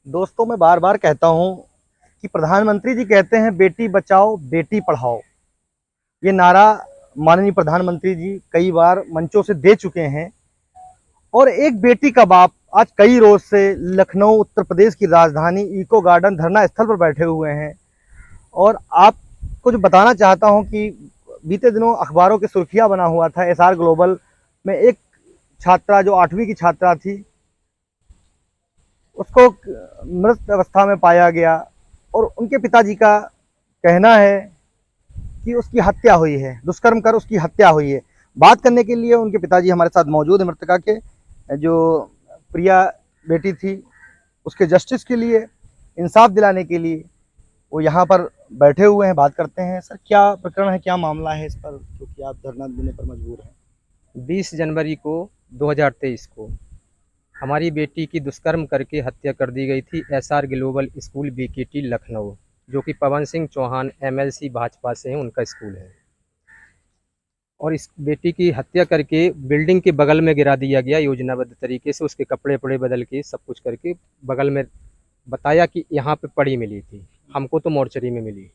दोस्तों, मैं बार बार कहता हूं कि प्रधानमंत्री जी कहते हैं बेटी बचाओ बेटी पढ़ाओ। ये नारा माननीय प्रधानमंत्री जी कई बार मंचों से दे चुके हैं। और एक बेटी का बाप आज कई रोज से लखनऊ उत्तर प्रदेश की राजधानी इको गार्डन धरना स्थल पर बैठे हुए हैं। और आपको जो बताना चाहता हूं कि बीते दिनों अखबारों की सुर्खियां बना हुआ था एसआर ग्लोबल में एक छात्रा जो 8वीं की छात्रा थी, उसको मृत अवस्था में पाया गया। और उनके पिताजी का कहना है कि उसकी हत्या हुई है, दुष्कर्म कर उसकी हत्या हुई है। बात करने के लिए उनके पिताजी हमारे साथ मौजूद है। मृतका के जो प्रिया बेटी थी, उसके जस्टिस के लिए, इंसाफ दिलाने के लिए वो यहाँ पर बैठे हुए हैं। बात करते हैं। सर, क्या प्रकरण है, क्या मामला है इस पर क्योंकि आप धरना देने पर मजबूर हैं? 20 जनवरी को 2023 को हमारी बेटी की दुष्कर्म करके हत्या कर दी गई थी SR global school BKT Lucknow, जो कि पवन सिंह चौहान एमएलसी भाजपा से हैं, उनका स्कूल है। और इस बेटी की हत्या करके बिल्डिंग के बगल में गिरा दिया गया योजनाबद्ध तरीके से। उसके कपड़े वपड़े बदल के सब कुछ करके बगल में बताया कि यहाँ पे पड़ी मिली थी, हमको तो मोर्चरी में मिली।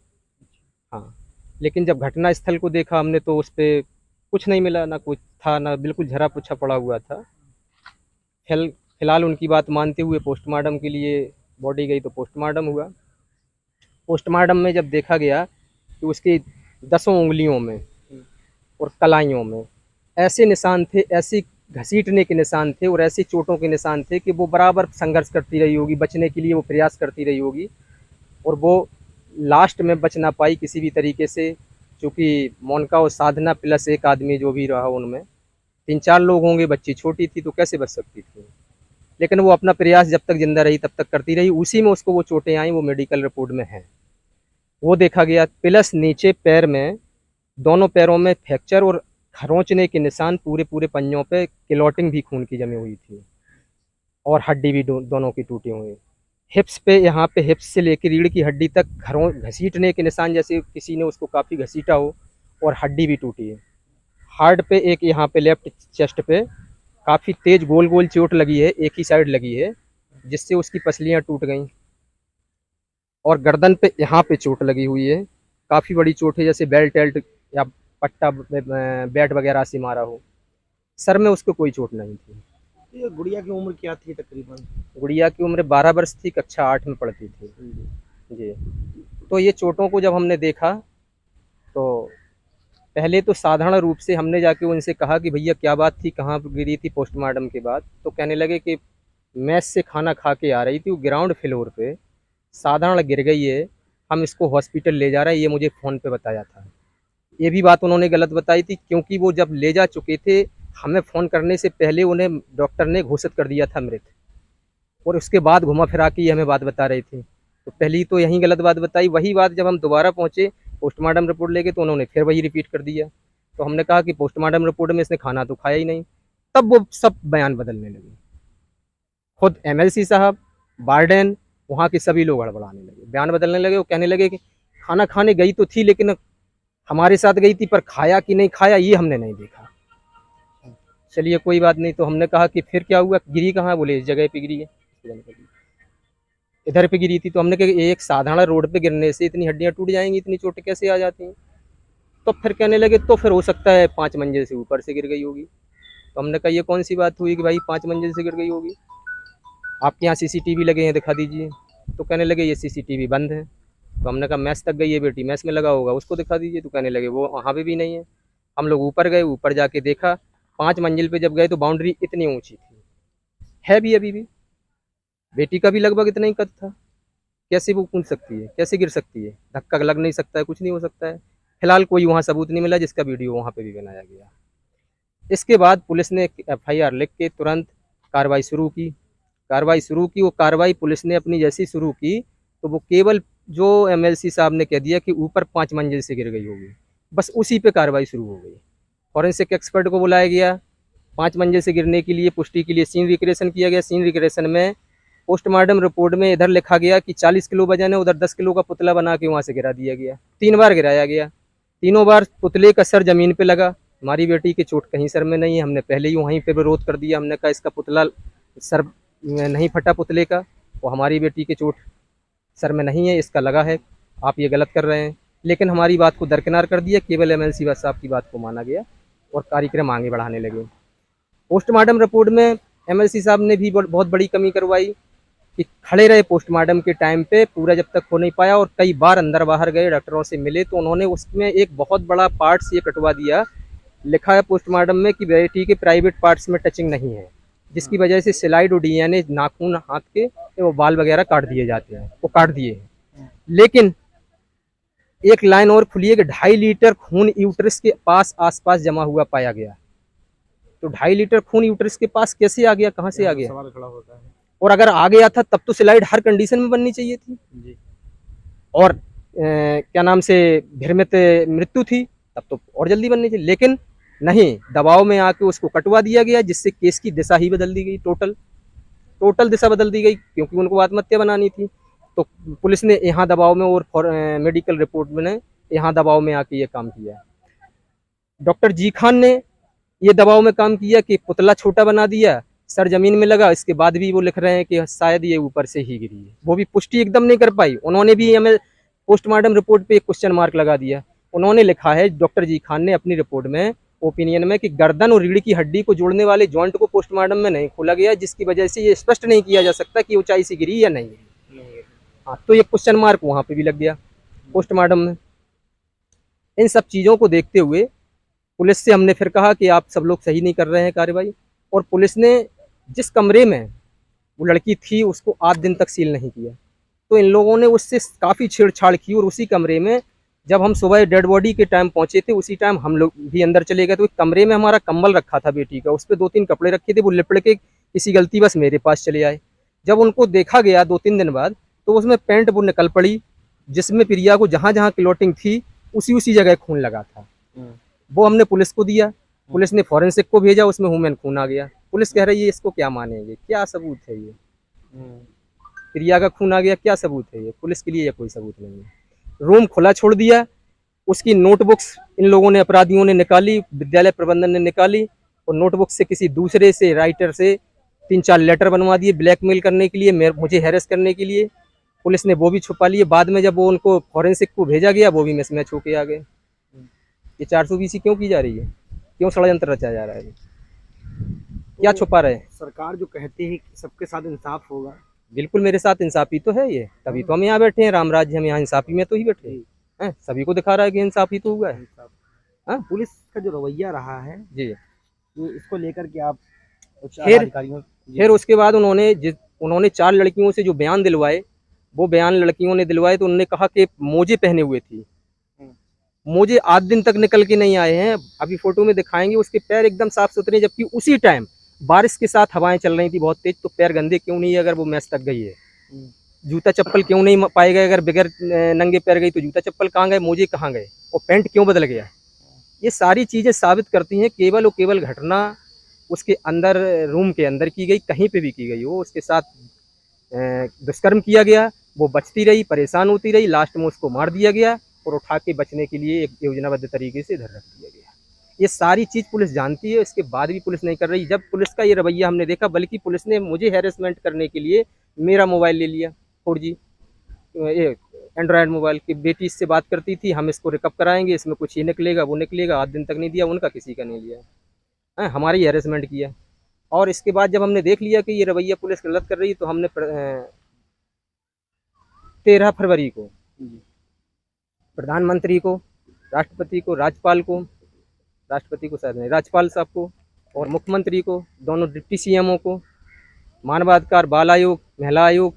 हाँ, लेकिन जब घटना स्थल को देखा हमने तो उस पर कुछ नहीं मिला, ना कुछ था, ना बिल्कुल झरा पुछा पड़ा हुआ था। फिलहाल उनकी बात मानते हुए पोस्टमार्टम के लिए बॉडी गई तो पोस्टमार्टम हुआ। पोस्टमार्टम में जब देखा गया कि उसकी 10 उंगलियों में और कलाइयों में ऐसे निशान थे, ऐसी घसीटने के निशान थे और ऐसी चोटों के निशान थे कि वो बराबर संघर्ष करती रही होगी, बचने के लिए वो प्रयास करती रही होगी। और वो लास्ट में बच ना पाई किसी भी तरीके से, क्योंकि मोनिका और साधना प्लस एक आदमी जो भी रहा, उनमें 3-4 लोग होंगे। बच्ची छोटी थी तो कैसे बच सकती थी, लेकिन वो अपना प्रयास जब तक जिंदा रही तब तक करती रही। उसी में उसको वो चोटें आई, वो मेडिकल रिपोर्ट में हैं, वो देखा गया। प्लस नीचे पैर में, दोनों पैरों में फ्रैक्चर और खरोंचने के निशान, पूरे पूरे पंजों पे क्लॉटिंग भी खून की जमी हुई थी और हड्डी भी दोनों की टूटी हुई। हिप्स पे, यहाँ पे हिप्स से लेकर रीढ़ की हड्डी तक घसीटने के निशान, जैसे किसी ने उसको काफ़ी घसीटा हो, और हड्डी भी टूटी है। हार्ट पे एक, यहाँ पे लेफ्ट चेस्ट पे काफ़ी तेज गोल गोल चोट लगी है, एक ही साइड लगी है, जिससे उसकी पसलियाँ टूट गई। और गर्दन पे यहाँ पे चोट लगी हुई है, काफ़ी बड़ी चोट है, जैसे बेल्ट टेल्ट या पट्टा बैट वगैरह से मारा हो। सर में उसको कोई चोट नहीं थी। ये गुड़िया की उम्र क्या थी तकरीबन? गुड़िया की उम्र 12 वर्ष थी, कक्षा 8 में पढ़ती थी जी। तो ये चोटों को जब हमने देखा तो पहले तो साधारण रूप से हमने जाके उनसे कहा कि भैया क्या बात थी, कहाँ पर गिरी थी पोस्टमार्टम के बाद। तो कहने लगे कि मैस से खाना खा के आ रही थी, वो ग्राउंड फ्लोर पे साधारण गिर गई है, हम इसको हॉस्पिटल ले जा रहे हैं, ये मुझे फ़ोन पे बताया था। ये भी बात उन्होंने गलत बताई थी, क्योंकि वो जब ले जा चुके थे, हमें फ़ोन करने से पहले उन्हें डॉक्टर ने घोषित कर दिया था मृत, और उसके बाद घुमा फिरा के ये हमें बात बता रहे थे। तो पहली तो यही गलत बात बताई। वही बात जब हम दोबारा पहुँचे पोस्टमार्टम रिपोर्ट लेके, तो उन्होंने फिर वही रिपीट कर दिया। तो हमने कहा कि पोस्टमार्टम रिपोर्ट में इसने खाना तो खाया ही नहीं। तब वो सब बयान बदलने लगे, खुद एमएलसी साहब, वार्डन, वहाँ के सभी लोग हड़बड़ाने लगे, बयान बदलने लगे। वो कहने लगे कि खाना खाने गई तो थी, लेकिन हमारे साथ गई थी, पर खाया कि नहीं खाया ये हमने नहीं देखा। चलिए कोई बात नहीं। तो हमने कहा कि फिर क्या हुआ, गिरी कहाँ? बोले इस जगह पे गिरी है, इधर पे गिरी थी। तो हमने कहा एक साधारण रोड पे गिरने से इतनी हड्डियाँ टूट जाएंगी, इतनी चोटें कैसे आ जाती हैं? तो फिर कहने लगे तो फिर हो सकता है 5 मंजिल से ऊपर से गिर गई होगी। तो हमने कहा ये कौन सी बात हुई कि भाई 5 मंजिल से गिर गई होगी, आपके यहाँ सीसीटीवी लगे हैं, दिखा दीजिए। तो कहने लगे ये सीसीटीवी बंद है। तो हमने कहा मैस तक गई है बेटी, मैस में लगा होगा, उसको दिखा दीजिए। तो कहने लगे वो वहाँ पे भी नहीं है। हम लोग ऊपर गए, ऊपर जाके देखा, 5 मंजिल पे जब गए तो बाउंड्री इतनी ऊंची थी, है भी अभी भी, बेटी का भी लगभग इतना ही कद था। कैसे वो कूद सकती है, कैसे गिर सकती है? धक्का लग नहीं सकता है, कुछ नहीं हो सकता है। फिलहाल कोई वहाँ सबूत नहीं मिला जिसका वीडियो वहाँ पे भी बनाया गया। इसके बाद पुलिस ने एफआईआर लिख के तुरंत कार्रवाई शुरू की। वो कार्रवाई पुलिस ने अपनी जैसी शुरू की तो वो केवल जो एमएलसी साहब ने कह दिया कि ऊपर 5 मंजिल से गिर गई होगी, बस उसी पे कार्रवाई शुरू हो गई। फॉरेंसिक एक्सपर्ट को बुलाया गया, 5 मंजिल से गिरने के लिए पुष्टि के लिए सीन रिक्रेशन किया गया। सीन रिक्रेशन में पोस्टमार्टम रिपोर्ट में इधर लिखा गया कि 40 किलो वजन है, उधर 10 किलो का पुतला बना के वहाँ से गिरा दिया गया। 3 बार गिराया गया, तीनों बार पुतले का सर जमीन पे लगा। हमारी बेटी की चोट कहीं सर में नहीं है, हमने पहले ही वहीं पे विरोध कर दिया। हमने कहा इसका पुतला सर नहीं फटा पुतले का, वो हमारी बेटी के चोट सर में नहीं है, इसका लगा है, आप ये गलत कर रहे हैं। लेकिन हमारी बात को दरकिनार कर दिया, केवल एमएलसी बस साहब की बात को माना गया और कार्यक्रम आगे बढ़ाने लगे। पोस्टमार्टम रिपोर्ट में एमएलसी साहब ने भी बहुत बड़ी कमी करवाई कि खड़े रहे पोस्टमार्टम के टाइम पे, पूरा जब तक हो नहीं पाया, और कई बार अंदर बाहर गए, डॉक्टरों से मिले, तो उन्होंने उसमें एक बहुत बड़ा पार्ट्स ये कटवा दिया। लिखा है पोस्टमार्टम में कि बेटी के प्राइवेट पार्ट्स में टचिंग नहीं है, जिसकी वजह से स्लाइड और डीएनए, नाखून हाथ के वो बाल वगैरह काट दिए जाते हैं, वो काट दिए हैं। लेकिन एक लाइन और खुली है कि 2.5 लीटर खून यूट्रस के पास आसपास जमा हुआ पाया गया। तो 2.5 लीटर खून यूट्रस के पास कैसे आ गया, कहाँ से आ गया? सवाल खड़ा होता है। और अगर आ गया था तब तो स्लाइड हर कंडीशन में बननी चाहिए थी जी। और क्या नाम से भ्रमित मृत्यु थी तब तो और जल्दी बननी चाहिए। लेकिन नहीं, दबाव में आके उसको कटवा दिया गया, जिससे केस की दिशा ही बदल दी गई, टोटल दिशा बदल दी गई, क्योंकि उनको आत्महत्या बनानी थी। तो पुलिस ने यहाँ दबाव में और मेडिकल रिपोर्ट में यहाँ दबाव में आके ये काम किया। डॉक्टर जी खान ने ये दबाव में काम किया कि पुतला छोटा बना दिया, सर जमीन में लगा, इसके बाद भी वो लिख रहे हैं कि शायद ये ऊपर से ही गिरी है। वो भी पुष्टि एकदम नहीं कर पाई। उन्होंने भी हमें पोस्टमार्टम रिपोर्ट पे एक क्वेश्चन मार्क लगा दिया। उन्होंने लिखा है, डॉक्टर जी खान ने अपनी रिपोर्ट में, ओपिनियन में, कि गर्दन और रीढ़ की हड्डी को जोड़ने वाले जॉइंट को पोस्टमार्टम में नहीं खोला गया, जिसकी वजह से ये स्पष्ट नहीं किया जा सकता कि ऊंचाई से गिरी या नहीं गिरी। हाँ, तो ये क्वेश्चन मार्क वहाँ पे भी लग गया पोस्टमार्टम में। इन सब चीज़ों को देखते हुए पुलिस से हमने फिर कहा कि आप सब लोग सही नहीं कर रहे हैं कार्रवाई, और पुलिस ने जिस कमरे में वो लड़की थी उसको 8 दिन तक सील नहीं किया। तो इन लोगों ने उससे काफ़ी छेड़छाड़ की, और उसी कमरे में जब हम सुबह डेड बॉडी के टाइम पहुंचे थे, उसी टाइम हम लोग भी अंदर चले गए। तो कमरे में हमारा कंबल रखा था बेटी का, उस पर 2-3 कपड़े रखे थे, वो लिपट के किसी गलती बस मेरे पास चले आए। जब उनको देखा गया 2-3 दिन बाद, तो उसमें पैंट वो निकल पड़ी, जिसमें प्रिया को जहाँ जहाँ क्लॉटिंग थी उसी जगह खून लगा था। वो हमने पुलिस को दिया, पुलिस ने फॉरेंसिक को भेजा, उसमें ह्यूमन खून आ गया। पुलिस कह रही है इसको क्या मानेंगे, क्या सबूत है ये? प्रिया का खून आ गया, क्या सबूत है ये? पुलिस के लिए ये कोई सबूत नहीं है। रूम खुला छोड़ दिया, उसकी नोटबुक्स इन लोगों ने, अपराधियों ने निकाली, विद्यालय प्रबंधन ने निकाली, और नोटबुक से किसी दूसरे से राइटर से 3-4 लेटर बनवा दिए ब्लैकमेल करने के लिए, मुझे हैरेस करने के लिए। पुलिस ने वो भी छुपा लिए। बाद में जब वो उनको फॉरेंसिक को भेजा गया, वो भी मिसमैच होके आ गए। ये 420 क्यों की जा रही है? क्यों षड्यंत्र रचा जा रहा है? क्या छुपा रहे? सरकार जो कहती है कि सबके साथ इंसाफ होगा, बिल्कुल मेरे साथ इंसाफी तो है ये, तभी तो हम यहाँ बैठे हैं। राम राज्य, हम यहाँ इंसाफी में तो ही बैठे हैं। सभी को दिखा रहा है कि इंसाफी तो हुआ है। पुलिस का जो रवैया रहा है जी, वो इसको लेकर के आप फिर उसके बाद उन्होंने 4 लड़कियों से जो बयान दिलवाए, वो बयान लड़कियों ने दिलवाए, तो उन्होंने कहा कि मोजे पहने हुए थी। मोजे 8 दिन तक निकल के नहीं आए हैं। अभी फोटो में दिखाएंगे, उसके पैर एकदम साफ सुथरे, जबकि उसी टाइम बारिश के साथ हवाएं चल रही थी बहुत तेज। तो पैर गंदे क्यों नहीं है अगर वो मैस तक गई है? जूता चप्पल क्यों नहीं पाए गए? अगर बगैर नंगे पैर गई तो जूता चप्पल कहाँ गए, मोजे कहाँ गए, और पैंट क्यों बदल गया? ये सारी चीज़ें साबित करती हैं केवल और केवल घटना उसके अंदर, रूम के अंदर की गई, कहीं पे भी की गई हो, उसके साथ दुष्कर्म किया गया, वो बचती रही, परेशान होती रही, लास्ट में उसको मार दिया गया, और उठा के बचने के लिए एक योजनाबद्ध तरीके से इधर रख दिया गया। ये सारी चीज़ पुलिस जानती है, इसके बाद भी पुलिस नहीं कर रही। जब पुलिस का ये रवैया हमने देखा, बल्कि पुलिस ने मुझे हैरेसमेंट करने के लिए मेरा मोबाइल ले लिया, 4G एंड्रॉयड मोबाइल, की बेटी इससे बात करती थी, हम इसको रिकअप कराएंगे, इसमें कुछ ये निकलेगा वो निकलेगा। 8 दिन तक नहीं दिया, उनका किसी का नहीं लिया, हमारी हैरेसमेंट किया। और इसके बाद जब हमने देख लिया कि ये रवैया पुलिस गलत कर रही है, तो हमने 13 फरवरी को प्रधानमंत्री को, राष्ट्रपति को, राष्ट्रपति को शायद नहीं, राज्यपाल साहब को और मुख्यमंत्री को, दोनों डिप्टी सीएमओ को, मानवाधिकार, बाल आयोग, महिला आयोग,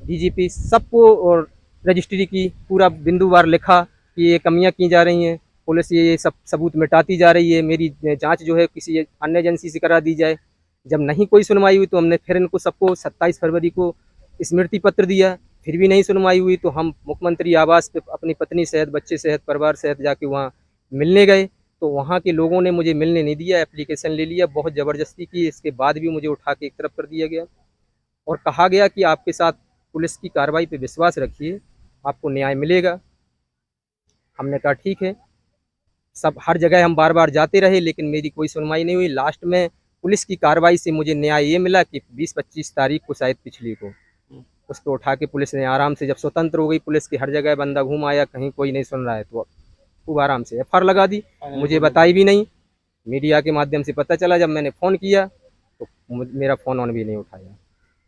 डीजीपी, सबको और रजिस्ट्री की पूरा बिंदुवार लिखा कि ये कमियां की जा रही हैं, पुलिस ये सब सबूत मिटाती जा रही है, मेरी जांच जो है किसी अन्य एजेंसी से करा दी जाए। जब नहीं कोई सुनवाई हुई तो हमने फिर इनको सबको 27 फरवरी को स्मृति पत्र दिया, फिर भी नहीं सुनवाई हुई तो हम मुख्यमंत्री आवास पे अपनी पत्नी सहित, बच्चे सहित, परिवार सहित जाके वहाँ मिलने गए। तो वहाँ के लोगों ने मुझे मिलने नहीं दिया, एप्लीकेशन ले लिया, बहुत ज़बरदस्ती की। इसके बाद भी मुझे उठा के एक तरफ कर दिया गया और कहा गया कि आपके साथ पुलिस की कार्रवाई पे विश्वास रखिए, आपको न्याय मिलेगा। हमने कहा ठीक है। सब हर जगह हम बार बार जाते रहे, लेकिन मेरी कोई सुनवाई नहीं हुई। लास्ट में पुलिस की कार्रवाई से मुझे न्याय ये मिला कि 20-25 तारीख को, शायद पिछली को, उस पर उठा के पुलिस ने आराम से, जब स्वतंत्र हो गई पुलिस की, हर जगह बंदा घूम आया, कहीं कोई नहीं सुन रहा है, तो खूब आराम से एफआईआर लगा दी। मुझे बताई भी नहीं, मीडिया के माध्यम से पता चला। जब मैंने फ़ोन किया तो मेरा फ़ोन ऑन भी नहीं उठाया।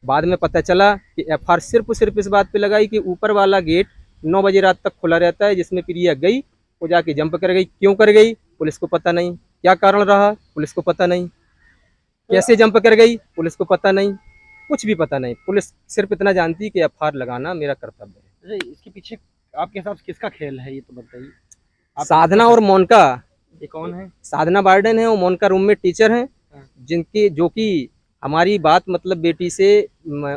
बाद में पता चला कि एफआईआर सिर्फ इस बात पे लगाई कि ऊपर वाला गेट 9 बजे रात तक खुला रहता है, जिसमें प्रिया गई, वो जाके जंप कर गई। क्यों कर गई पुलिस को पता नहीं, क्या कारण रहा पुलिस को पता नहीं, कैसे जंप कर गई पुलिस को पता नहीं, कुछ भी पता नहीं। पुलिस सिर्फ इतना जानती कि एफआईआर लगाना मेरा कर्तव्य है। अच्छा, इसके पीछे आपके हिसाब से किसका खेल है, ये तो बताइए। साधना और मोनिका, ये कौन है? साधना वार्डन है और मोनिका रूममेट टीचर हैं, हाँ। जो कि हमारी बात मतलब बेटी से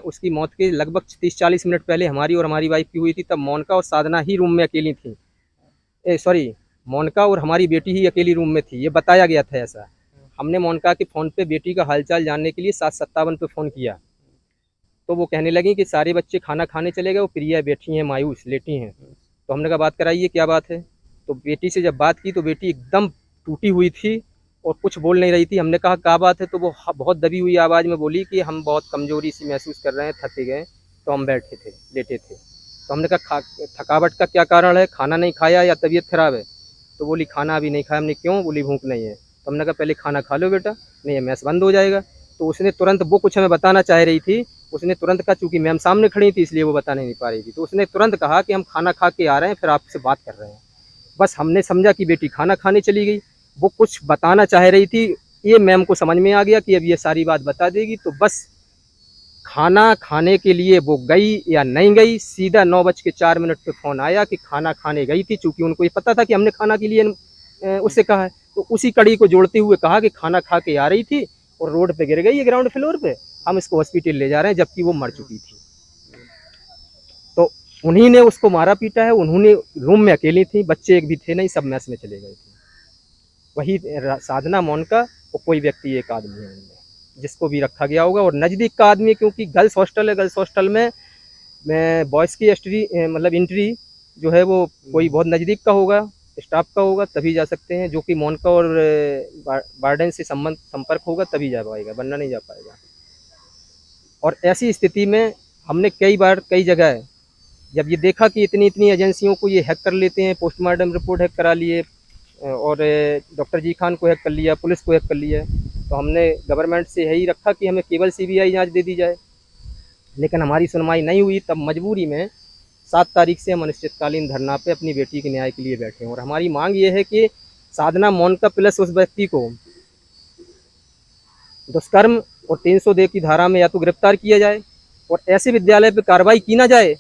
उसकी मौत के लगभग 30-40 मिनट पहले हमारी और हमारी वाइफ की हुई थी। तब मोनिका और साधना ही रूम में अकेली थी। मोनिका और हमारी बेटी ही अकेली रूम में थी, ये बताया गया था ऐसा। हमने मोनिका के फ़ोन पे बेटी का हालचाल जानने के लिए 7:57 पे फ़ोन किया, तो वो कहने लगी कि सारे बच्चे खाना खाने चले गए, वो प्रिया बैठी हैं मायूस लेटी हैं। तो हमने कहा बात कराइए क्या बात है। तो बेटी से जब बात की तो बेटी एकदम टूटी हुई थी और कुछ बोल नहीं रही थी। हमने कहा क्या बात है, तो वो बहुत दबी हुई आवाज़ में बोली कि हम बहुत कमज़ोरी सी महसूस कर रहे हैं, थके गए, तो हम बैठे थे, लेटे थे। तो हमने कहा थकावट का क्या कारण है, खाना नहीं खाया या तबीयत ख़राब है? तो बोली खाना अभी नहीं खाया। हमने क्यों? बोली भूख नहीं है। तो हमने कहा पहले खाना खा लो बेटा, नहीं मैस बंद हो जाएगा। तो उसने तुरंत, वो कुछ हमें बताना चाह रही थी, उसने तुरंत कहा, चूँकि मैम सामने खड़ी थी इसलिए वो बता नहीं पा रही थी, तो उसने तुरंत कहा कि हम खाना खा के आ रहे हैं, फिर आपसे बात कर रहे हैं। बस हमने समझा कि बेटी खाना खाने चली गई। वो कुछ बताना चाह रही थी, ये मैम को समझ में आ गया कि अब ये सारी बात बता देगी, तो बस खाना खाने के लिए वो गई या नहीं गई, सीधा 9:04 पे फ़ोन आया कि खाना खाने गई थी। चूँकि उनको ये पता था कि हमने खाना के लिए उससे कहा है, तो उसी कड़ी को जोड़ते हुए कहा कि खाना खा के आ रही थी और रोड पे गिर गई है ग्राउंड फ्लोर पे, हम इसको हॉस्पिटल ले जा रहे हैं, जबकि वो मर चुकी थी। तो उन्हीं ने उसको मारा पीटा है, उन्होंने रूम में अकेली थी, बच्चे एक भी थे नहीं, सब मैस में चले गए थे। वही साधना, मोनिका और कोई व्यक्ति एक आदमी है उनमें, जिसको भी रखा गया होगा। और नज़दीक का आदमी है, क्योंकि गर्ल्स हॉस्टल है, गर्ल्स हॉस्टल में बॉयज़ की मतलब एंट्री जो है वो कोई बहुत नज़दीक का होगा, स्टाफ का होगा, तभी जा सकते हैं। जो कि मोनिका और वार्डन से संपर्क होगा तभी जा पाएगा, वरना नहीं जा पाएगा। और ऐसी स्थिति में हमने कई बार कई जगह जब ये देखा कि इतनी एजेंसियों को ये हैक कर लेते हैं, पोस्टमार्टम रिपोर्ट हैक करा लिए और डॉक्टर जी खान को हैक कर लिया, पुलिस को हैक कर लिया, तो हमने गवर्नमेंट से यही रखा कि हमें केवल सीबीआई जांच दे दी जाए। लेकिन हमारी सुनवाई नहीं हुई। तब मजबूरी में 7 तारीख से हम अनिश्चितकालीन धरना पे अपनी बेटी के न्याय के लिए बैठे हैं। और हमारी मांग ये है कि साधना, मोनिका प्लस उस व्यक्ति को दुष्कर्म और 302 की धारा में या तो गिरफ्तार किया जाए और ऐसे विद्यालय पर कार्रवाई की ना जाए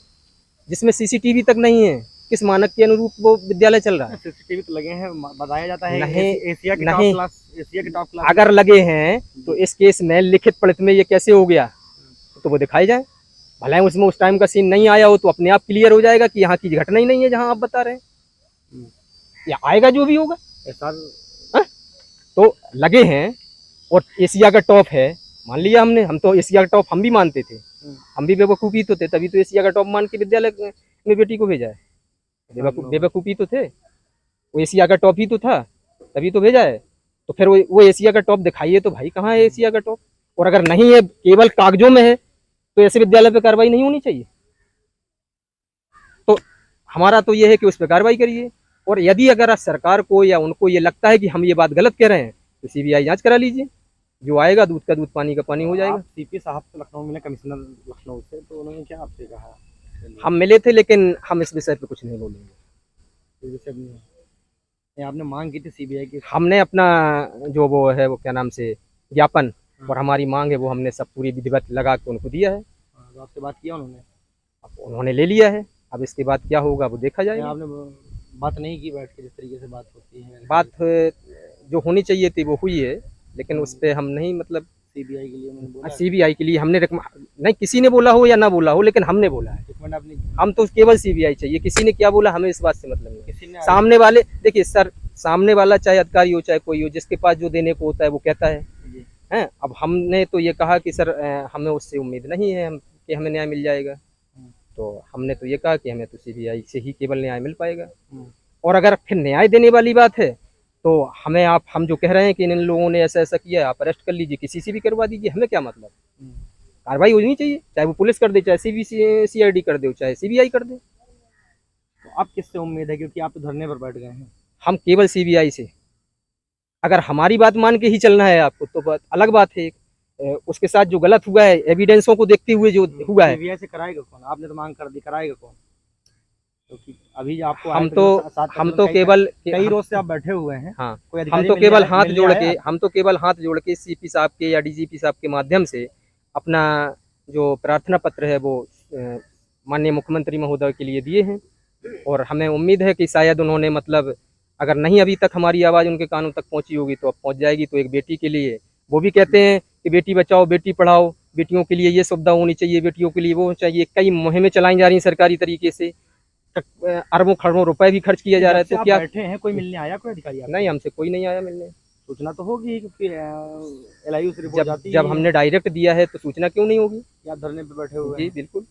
जिसमें सीसीटीवी तक नहीं है। किस मानक के अनुरूप वो विद्यालय चल रहा है? सीसीटीवी तो लगे हैं, बताया जाता है नहीं, एशिया के नहीं, टॉप क्लास अगर लगे हैं तो इस केस में लिखित पढ़ित में ये कैसे हो गया, तो वो दिखाई जाए। भले उसमें उस टाइम का सीन नहीं आया हो तो अपने आप क्लियर हो जाएगा कि यहाँ की घटना ही नहीं है जहाँ आप बता रहे हैं, या आएगा जो भी होगा। तो लगे हैं और एशिया का टॉप है, मान लिया हमने, हम तो एशिया का टॉप हम भी मानते थे, हम भी बेवकूफ़ी तो थे, तभी तो एशिया का टॉप मान के विद्यालय में बेटी को भेजा है। बेवकूफ़ी तो थे, वो एशिया का टॉप ही तो था, तभी तो भेजा है। तो फिर वो एशिया का टॉप दिखाइए तो भाई कहाँ है एशिया का टॉप? और अगर नहीं है, केवल कागजों में है, तो ऐसे विद्यालय पर कार्रवाई नहीं होनी चाहिए। तो हमारा तो ये है कि उस पर कार्रवाई करिए। और यदि अगर सरकार को या उनको ये लगता है कि हम ये बात गलत कह रहे हैं तो सीबीआई जांच करा लीजिए, जो आएगा दूध का दूध पानी का पानी हो जाएगा। सीपी साहब से लखनऊ मिले, कमिश्नर लखनऊ से, तो उन्होंने क्या आपसे कहा? हम मिले थे, लेकिन हम इस विषय पे कुछ नहीं बोलेंगे। आपने मांग की थी सीबीआई की? हमने अपना जो वो है वो क्या नाम से ज्ञापन और हमारी मांग है वो हमने सब पूरी विधिवत लगा के उनको दिया है। तो आपसे बात किया उन्होंने? अब उन्होंने ले लिया है, अब इसके बाद क्या होगा वो देखा जाएगा। आपने बात नहीं की बैठ के, जिस तरीके से बात होती है? बात जो होनी चाहिए थी वो हुई है, लेकिन उस पर हम नहीं, मतलब सीबीआई के लिए मैंने बोला, सीबीआई के लिए हमने नहीं, किसी ने बोला हो या ना बोला हो, लेकिन हमने बोला है आपने, हम तो केवल सीबीआई चाहिए। किसी ने क्या बोला हमें इस बात से मतलब नहीं। सामने वाले, देखिए सर, सामने वाला चाहे अधिकारी हो चाहे कोई हो, जिसके पास जो देने को होता है वो कहता है हैं। अब हमने तो ये कहा कि सर हमें उससे उम्मीद नहीं है कि हमें न्याय मिल जाएगा, तो हमने तो ये कहा कि हमें तो सीबीआई से ही केवल न्याय मिल पाएगा। और अगर फिर न्याय देने वाली बात है तो हमें हम जो कह रहे हैं कि इन लोगों ने ऐसा ऐसा किया, आप अरेस्ट कर लीजिए, किसी से भी करवा दीजिए, हमें क्या मतलब। कार्रवाई होनी चाहिए, चाहे वो पुलिस कर दे, चाहे CID कर दे, चाहे CBI कर दे। तो आप किससे उम्मीद है, क्योंकि आप तो धरने पर बैठ गए हैं? हम केवल CBI से, अगर हमारी बात मान के ही चलना है आपको तो बात अलग बात है। उसके साथ जो गलत हुआ है, एविडेंसों को देखते हुए जो हुआ है, सीबीआई से कराएगा कौन? आपने तो मांग कर दी, कराएगा कौन? क्योंकि अभी आपको हम आए तो सात हम तक तो केवल कई रोज से आप बैठे हुए हैं। हाँ, कोई हम अधिकारी तो मिलने केवल आया- हाथ मिलने जोड़ आया के आपको? हम तो केवल हाथ जोड़ के CP साहब के या DGP साहब के माध्यम से अपना जो प्रार्थना पत्र है वो माननीय मुख्यमंत्री महोदय के लिए दिए हैं। और हमें उम्मीद है कि शायद उन्होंने मतलब अगर नहीं अभी तक हमारी आवाज़ उनके कानों तक पहुंची होगी तो अब पहुंच जाएगी। तो एक बेटी के लिए वो भी कहते हैं कि बेटी बचाओ बेटी पढ़ाओ, बेटियों के लिए ये सुविधा होनी चाहिए, बेटियों के लिए वो चाहिए। कई मुहिमें चलाई जा रही हैं सरकारी तरीके से, अरबों खरबों रुपए भी खर्च किया जा रहा है। जब से तो आप क्या बैठे हैं, कोई मिलने आया, कोई अधिकारी आपको? नहीं, हमसे कोई नहीं आया मिलने। सूचना तो होगी, क्योंकि LIU से रिपोर्ट जब जाती जब ही है हमने डायरेक्ट दिया है तो सूचना क्यों नहीं होगी? कि आप धरने पे बैठे हुए जी हैं। बिल्कुल।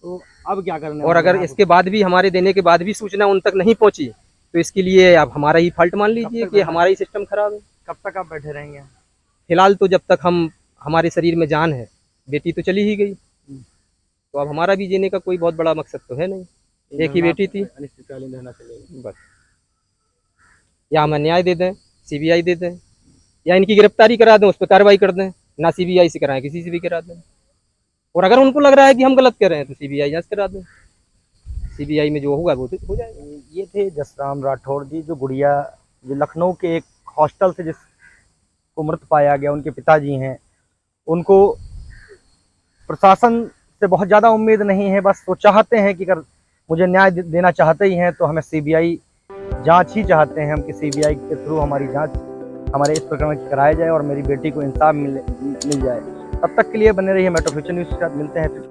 तो अब क्या करने और वाले अगर हैं आप? इसके बाद भी हमारे देने के बाद भी सूचना उन तक नहीं पहुंची तो इसके लिए आप हमारा ही फॉल्ट मान लीजिए कि हमारा ही सिस्टम खराब है। कब तक आप बैठे रहेंगे? फिलहाल तो जब तक हमारे शरीर में जान है, बेटी तो चली ही गई, तो अब हमारा भी जीने का कोई बहुत बड़ा मकसद तो है नहीं। एक ही बेटी थी। अनिश्चितकालीन रहना चलेगा बस, या हमें न्याय दे दें, CBI दे दें, या इनकी गिरफ्तारी करा दें, उस पर कार्रवाई कर दें। ना CBI से कराएं, किसी से भी करा दें। और अगर उनको लग रहा है कि हम गलत कर रहे हैं तो CBI जांच करा दें। CBI में जो होगा वो तो हो जाएगा। ये थे जसराम राठौड़ जी, जो गुड़िया जो लखनऊ के एक हॉस्टल से जिसको मृत पाया गया, उनके पिताजी हैं। उनको प्रशासन से बहुत ज़्यादा उम्मीद नहीं है, बस वो चाहते हैं कि अगर मुझे न्याय देना चाहते ही हैं तो हमें CBI जांच ही चाहते हैं हम कि CBI के थ्रू हमारी जांच हमारे इस प्रकरण की कराई जाए और मेरी बेटी को इंसाफ मिल जाए। तब तक के लिए बने रहिए मेट्रो फ्यूचर न्यूज़ के साथ। मिलते हैं फिर।